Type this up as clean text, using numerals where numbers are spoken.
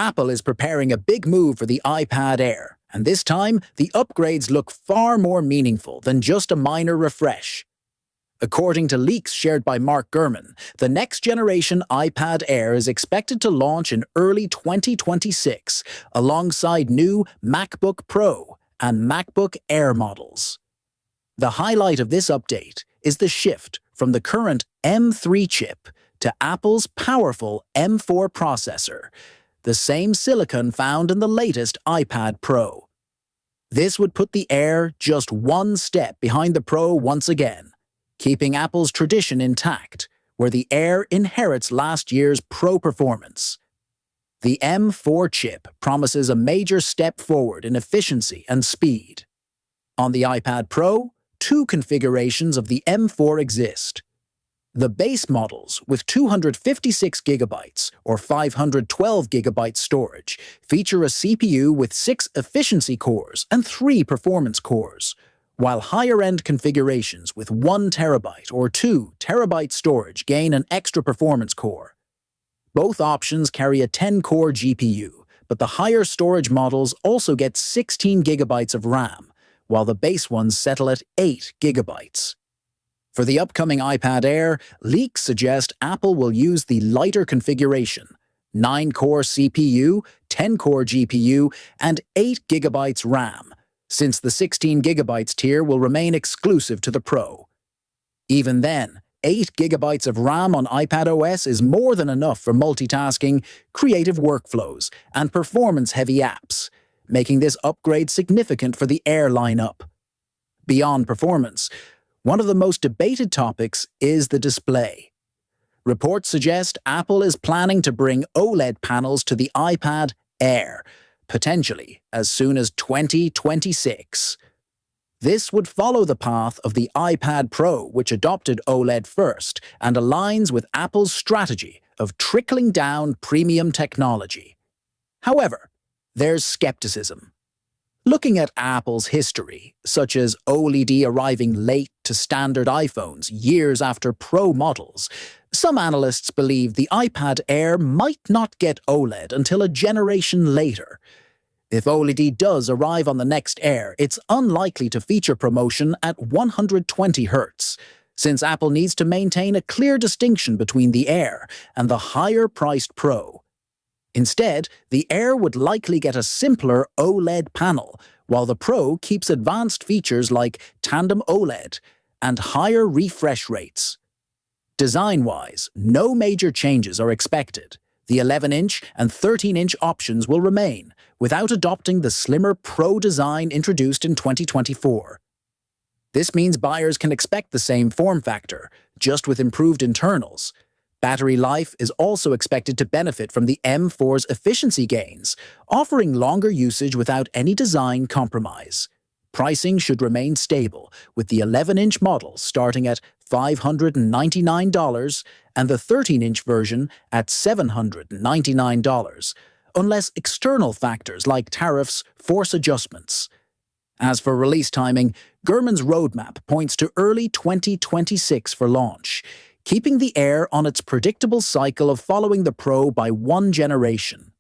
Apple is preparing a big move for the iPad Air, and this time, the upgrades look far more meaningful than just a minor refresh. According to leaks shared by Mark Gurman, the next-generation iPad Air is expected to launch in early 2026, alongside new MacBook Pro and MacBook Air models. The highlight of this update is the shift from the current M3 chip to Apple's powerful M4 processor, the same silicon found in the latest iPad Pro. This would put the Air just one step behind the Pro once again, keeping Apple's tradition intact, where the Air inherits last year's Pro performance. The M4 chip promises a major step forward in efficiency and speed. On the iPad Pro, two configurations of the M4 exist. The base models, with 256GB or 512GB storage, feature a CPU with 6 efficiency cores and 3 performance cores, while higher-end configurations with 1TB or 2TB storage gain an extra performance core. Both options carry a 10-core GPU, but the higher storage models also get 16GB of RAM, while the base ones settle at 8GB. For the upcoming iPad Air, leaks suggest Apple will use the lighter configuration, 9-core CPU, 10-core GPU, and 8GB RAM, since the 16GB tier will remain exclusive to the Pro. Even then, 8GB of RAM on iPadOS is more than enough for multitasking, creative workflows, and performance-heavy apps, making this upgrade significant for the Air lineup. Beyond performance, one of the most debated topics is the display. Reports suggest Apple is planning to bring OLED panels to the iPad Air, potentially as soon as 2026. This would follow the path of the iPad Pro, which adopted OLED first and aligns with Apple's strategy of trickling down premium technology. However, there's skepticism. Looking at Apple's history, such as OLED arriving late to standard iPhones years after Pro models, some analysts believe the iPad Air might not get OLED until a generation later. If OLED does arrive on the next Air, it's unlikely to feature promotion at 120Hz, since Apple needs to maintain a clear distinction between the Air and the higher-priced Pro. Instead, the Air would likely get a simpler OLED panel, while the Pro keeps advanced features like tandem OLED and higher refresh rates. Design-wise, no major changes are expected. The 11-inch and 13-inch options will remain, without adopting the slimmer Pro design introduced in 2024. This means buyers can expect the same form factor, just with improved internals. Battery life is also expected to benefit from the M4's efficiency gains, offering longer usage without any design compromise. Pricing should remain stable, with the 11-inch model starting at $599 and the 13-inch version at $799, unless external factors like tariffs force adjustments. As for release timing, Gurman's roadmap points to early 2026 for launch, keeping the Air on its predictable cycle of following the Pro by one generation.